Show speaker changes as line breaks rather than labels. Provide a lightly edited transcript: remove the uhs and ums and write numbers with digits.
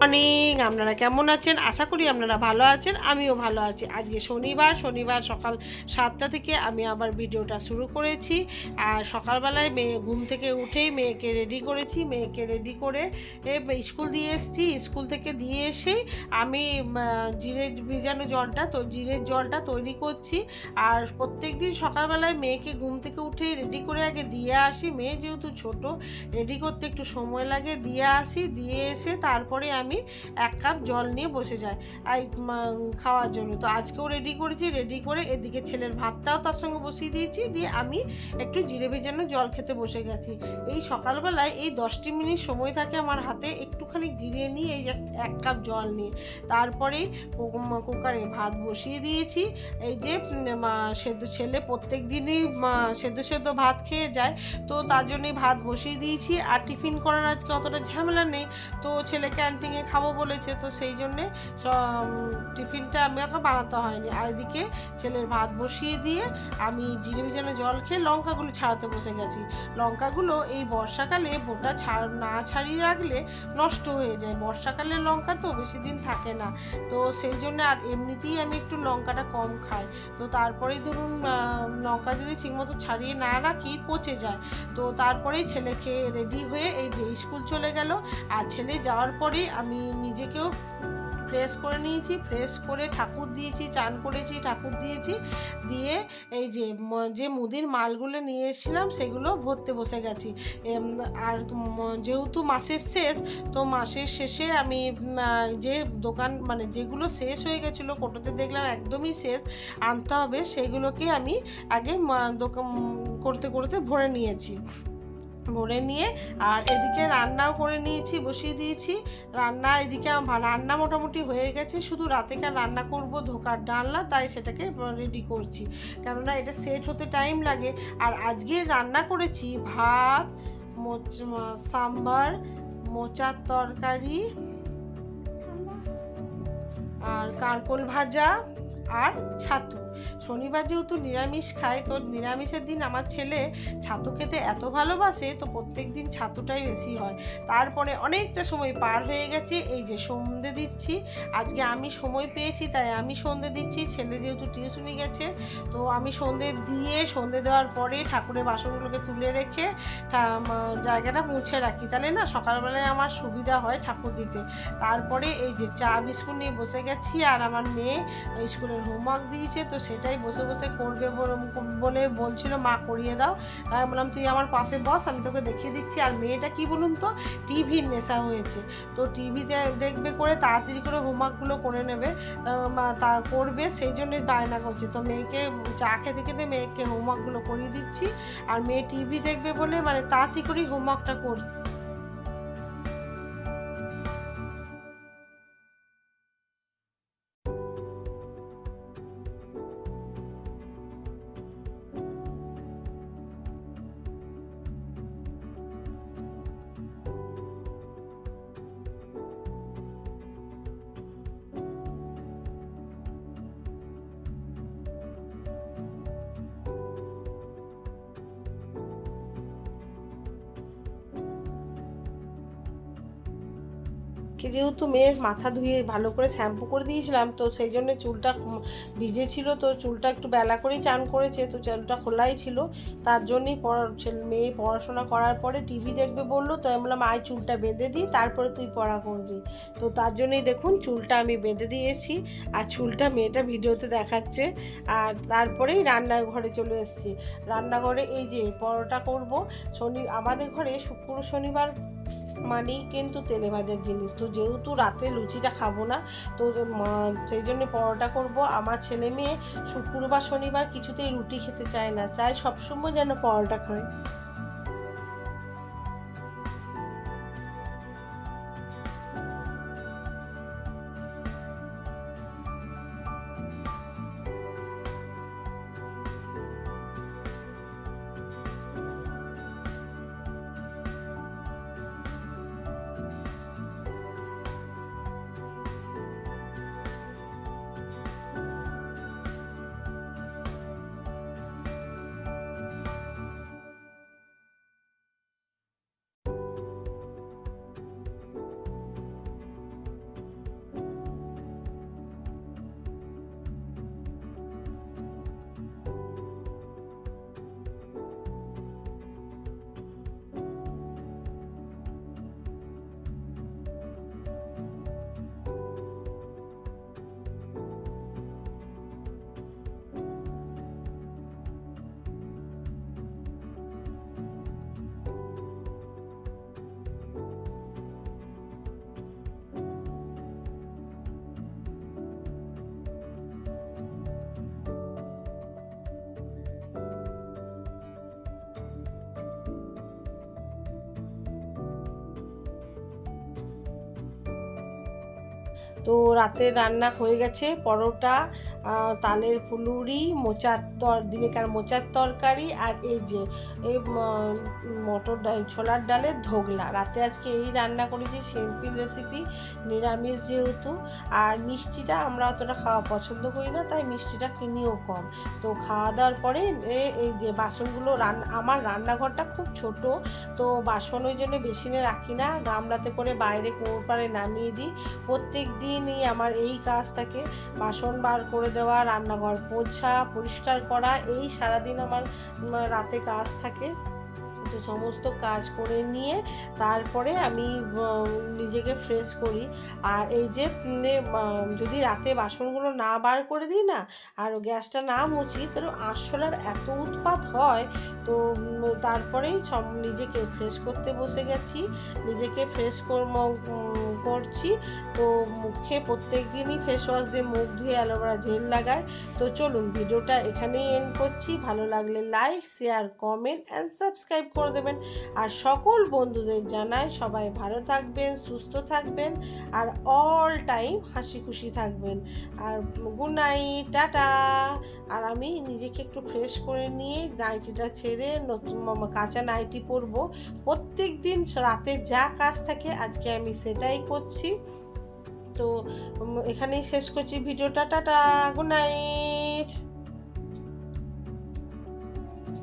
Morning, আপনারা কেমন আছেন? আশা করি আপনারা ভালো আছেন, আমিও ভালো আছি। আজকে শনিবার সকাল 7টা থেকে আমি আবার ভিডিওটা শুরু করেছি। আর সকালবেলায় মেয়ে ঘুম থেকে উঠেই মেয়েকে রেডি করেছি, মেয়েকে রেডি করে স্কুল দিয়ে এসেছি। স্কুল থেকে দিয়ে এসেই আমি জিরের ভিজানো জিরের জলটা তৈরি করছি। আর প্রত্যেক দিন সকালবেলায় মেয়েকে ঘুম থেকে উঠেই রেডি করে আগে দিয়ে আসি। মেয়ে যেহেতু ছোট, রেডি করতে একটু সময় লাগে, দিয়ে আসি। দিয়ে এসে তারপরে আমি 1 কাপ জল নিয়ে বসে যাই খাওয়ার জন্য। তো আজকেও রেডি করেছি, রেডি করে এদিকে ছেলের ভাতটাও তার সঙ্গে বসিয়ে দিয়েছি, দিয়ে আমি একটু জিরে ভেজানো জল খেতে বসে গেছি। এই সকালবেলায় এই 10টি মিনিট সময় থাকে আমার হাতে, একটুখানি জিরিয়ে নিয়ে এই 1 কাপ জল নিয়ে তারপরেই কুকারে ভাত বসিয়ে দিয়েছি। এই যে ছেলে প্রত্যেক দিনই সেদ্ধ ভাত খেয়ে যায়, তো তার জন্যই ভাত বসিয়ে দিয়েছি। আর টিফিন করার আজকে অতটা ঝামেলা নেই, তো ছেলে ক্যান্টিনে খাবো বলেছে, তো সেই জন্যে টিফিনটা আমাকে বানাতে হয়নি। আর এদিকে ছেলের ভাত বসিয়ে দিয়ে আমি জিরে ভিজানো জল খেয়ে লঙ্কাগুলো ছাড়াতে বসে গেছি। লঙ্কাগুলো এই বর্ষাকালে বোটা না ছাড়িয়ে রাখলে নষ্ট হয়ে যায়। বর্ষাকালের লঙ্কা তো বেশি দিন থাকে না, তো সেই জন্য। আর এমনিতেই আমি একটু লঙ্কাটা কম খাই, তো তারপরেই ধরুন লঙ্কা যদি ঠিকমতো ছাড়িয়ে না রাখি পচে যায়। তো তারপরেই ছেলে খেয়ে রেডি হয়ে এই যে স্কুল চলে গেল। আর ছেলে যাওয়ার পরেই আমি নিজেকেও ফ্রেশ করে নিয়েছি, ফ্রেশ করে ঠাকুর দিয়েছি, চান করেছি, ঠাকুর দিয়েছি। দিয়ে এই যে মুদির মালগুলো নিয়ে এসেছিলাম সেগুলো ভরতে বসে গেছি। আর যেহেতু মাসের শেষ, তো মাসের শেষে আমি যে দোকান যেগুলো শেষ হয়ে গেছিলো, কোটোতে দেখলাম একদমই শেষ, আনতে হবে, সেগুলোকে আমি আগে দোকান করতে করতে ভরে নিয়েছি। ভরে নিয়ে আর এদিকে রান্নাও করে নিয়েছি, বসিয়ে দিয়েছি রান্না। এদিকে রান্না মোটামুটি হয়ে গেছে, শুধু রাতেকার রান্না করব ধোকার ডালনা, তাই সেটাকে রেডি করছি, কেননা এটা সেট হতে টাইম লাগে। আর আজকে রান্না করেছি ভাত, সাম্বার, মোচার তরকারি, আর কারকোল ভাজা আর ছাতু। শনিবার যেহেতু নিরামিষ খায়, তো নিরামিষের দিন আমার ছেলে ছাতু খেতে এত ভালোবাসে, তো প্রত্যেক দিন ছাতুটাই বেশি হয়। তারপরে অনেকটা সময় পার হয়ে গেছে, এই যে সন্ধে দিচ্ছি। আজকে আমি সময় পেয়েছি তাই আমি সন্ধে দিচ্ছি, ছেলে যেহেতু টিউশনি গেছে, তো আমি সন্ধে দেওয়ার পরে ঠাকুরের বাসনগুলোকে তুলে রেখে জায়গাটা মুছে রাখি, তাহলে না সকালবেলায় আমার সুবিধা হয় ঠাকুর দিতে। তারপরে এই যে চা বিস্কুট নিয়ে বসে গেছি। আর আমার মেয়ে স্কুলের হোমওয়ার্ক দিয়েছে, তো সেটাই বসে বসে করবে বলে বলছিল, মা করিয়ে দাও। তাই বললাম তুই আমার পাশে বস, আমি তোকে দেখিয়ে দিচ্ছি। আর মেয়েটা কি বলুন তো, টিভির নেশা হয়েছে, তো টিভিতে দেখবে করে তাড়াতাড়ি করে হোমওয়ার্কগুলো করে নেবে, তা করবে, সেই জন্যই বায়না করছে। তো মেয়েকে চা খেতে খেতে মেয়েকে হোমওয়ার্কগুলো করিয়ে দিচ্ছি। আর মেয়ে টিভি দেখবে বলে তাড়াতাড়ি করেই হোমওয়ার্কটা করছে। যেহেতু মেয়ের মাথা ধুয়ে ভালো করে শ্যাম্পু করে দিয়েছিলাম, তো সেই জন্য চুলটা ভিজেছিল, তো চুলটা একটু বেলা করেই চান করেছে, তো চুলটা খোলাই ছিল। তার জন্যই মেয়ে পড়াশোনা করার পরে টিভি দেখবে বললো, তো আমি বললাম আয় চুলটা বেঁধে দিই, তারপরে তুই পড়া করবি। তো তার জন্যই দেখুন চুলটা আমি বেঁধে দিয়েছি, আর চুলটা মেয়েটা ভিডিওতে দেখাচ্ছে। আর তারপরেই রান্নাঘরে চলে এসেছি। রান্নাঘরে এই যে পরোটা করব। আমাদের ঘরে শুক্র শনিবার মানেই কিন্তু তেলে ভাজার জিনিস, তো যেহেতু রাতে লুচিটা খাবো না, তো সেই জন্য পরোটা করব। আমার ছেলে মেয়ে শুক্রবার শনিবার কিছুতেই রুটি খেতে চায় না, চায় সবসময় যেন পরোটা খায়। তো রাতে রান্না হয়ে গেছে পরোটা, তালের ফুলুরি, দিনেকার মোচার তরকারি, আর এই যে এই মটর ডাল, ছোলার ডালের ধোগলা। রাতে আজকে এই রান্না করেছি, সিম্পল রেসিপি, নিরামিষ যেহেতু। আর মিষ্টিটা আমরা অতটা খাওয়া পছন্দ করি না, তাই মিষ্টিটা কিনিও কম। তো খাওয়া দাওয়ার পরে এই যে বাসনগুলো, আমার রান্নাঘরটা খুব ছোট, তো বাসন ওই জন্য বেসিনে রাখি না, গামলাতে করে বাইরে কুয়োর পাড়ে নামিয়ে দিই। প্রত্যেক দিনই আমার এই কাজ থাকে, বাসন বার করে দেওয়া, রান্নাঘর পোছা, পরিষ্কার করা, এই সারাদিন আমার রাতে কাজ থাকে। তো সমস্ত কাজ করে নিয়ে তারপরে আমি নিজেকে ফ্রেশ করি। আর এই যে যদি রাতে বাসনগুলো না বার করে দিই না, আর গ্যাসটা না মুছি, তাহলে আরশোলার এত উৎপাত হয়। তো তারপরেই সব নিজেকে ফ্রেশ করতে বসে গেছি, নিজেকে ফ্রেশ করছি। তো মুখে প্রত্যেক দিনই ফেস ওয়াশ দিয়ে মুখ ধুয়ে অ্যালোভেরা জেল লাগায়। তো চলুন ভিডিওটা এখানেই এন্ড করছি। ভালো লাগলে like, share, comment and subscribe করে দেবেন। আর সকল বন্ধুদের জানাই সবাই ভালো থাকবেন, সুস্থ থাকবেন, আর অল টাইম হাসি খুশি থাকবেন। আর গুড নাইট, টাটা। আর আমি নিজেকে একটু ফ্রেশ করে নিয়ে নাইটিটা ছেড়ে নতুন কাঁচা নাইটি পরবো। প্রত্যেক দিন রাতে যা কাজ থাকে আজকে আমি সেটাই করছি। তো এখানেই শেষ করছি ভিডিওটা, টাটা, গুড নাইট।